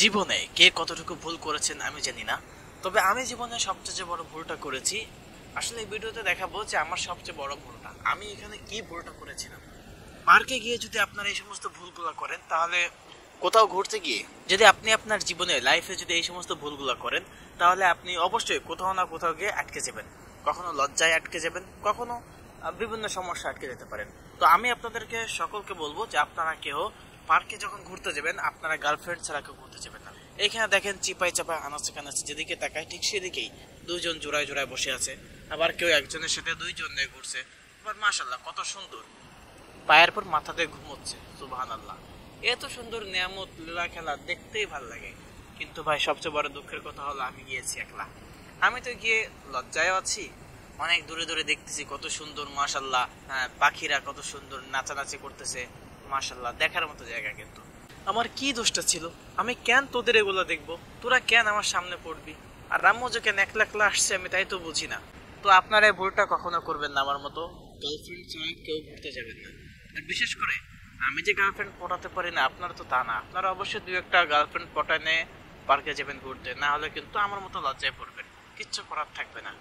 জীবনে কে কতটুকু ভুল করেছেন আমি জানি না, তবে আমি জীবনে সবচেয়ে বড় ভুলটা করেছি। আসলে এই ভিডিওতে দেখাবো যে আমার সবচেয়ে বড় ভুলটা আমি এখানে কি ভুলটা করেছিলাম। পার্কে গিয়ে যদি আপনারা এই সমস্ত ভুলগুলো করেন, তাহলে কোথাও ঘুরতে গিয়ে যদি আপনি আপনার জীবনে লাইফে যদি এই সমস্ত ভুলগুলো করেন, তাহলে আপনি অবশ্যই কোথাও না কোথাও গিয়ে আটকে যাবেন। কখনো লজ্জায় আটকে যাবেন, কখনো বিভিন্ন সমস্যা আটকে যেতে পারেন। তো আমি আপনাদেরকে সকলকে বলবো যে আপনারা কেউ পার্কে যখন ঘুরতে যাবেন, আপনারা গার্লফ্রেন্ড ছাড়া কেউ ঘুরতে যাবেন না। এখানে দেখেন চিপাই চাপাই আনাচে কানাচে, যেদিকে তাকায় ঠিক সেদিকেই দুইজন জোড়ায় জোড়ায় বসে আছে। আবার কেউ একজনের সাথে দুইজন নিয়ে ঘুরছে। আবার মাশাল্লাহ কত সুন্দর, পায়ের পর মাথা দিয়ে ঘুমোচ্ছে। সুবহানাল্লাহ, এত সুন্দর নিয়ামত লীলা খেলা দেখতেই ভাল লাগে। কিন্তু ভাই সবচেয়ে বড় দুঃখের কথা হলো আমি গিয়েছি একলা। আমি তো গিয়ে লজ্জায় আছি। অনেক দূরে দূরে দেখতেছি কত সুন্দর মাশাল্লাহ, পাখিরা কত সুন্দর নাচানাচি করতেছে। মাশাল্লাহ দেখার মতো জায়গা। কিন্তু আমার কি দোষটা ছিল? আমি কেন তোদের এগুলো দেখবো? তোরা কেন আমার সামনে পড়বি? আর রাম্মু যে কেন একলা একলা আসছে আমি তাই তো বুঝি না। তো আপনারা এই ভুলটা কখনো করবেন না আমার মতো। গার্লফ্রেন্ড ছাড়া কেউ ঘুরতে যাবেন না। আর বিশেষ করে আমি যে গার্লফ্রেন্ড পটাতে পারি না, আপনারা তো তা না। আপনারা অবশ্যই দুই একটা গার্লফ্রেন্ড পটানে পার্কে যাবেন ঘুরতে, না হলে কিন্তু আমার মতো লজ্জায় পড়বেন। কিচ্ছু করার থাকবে না।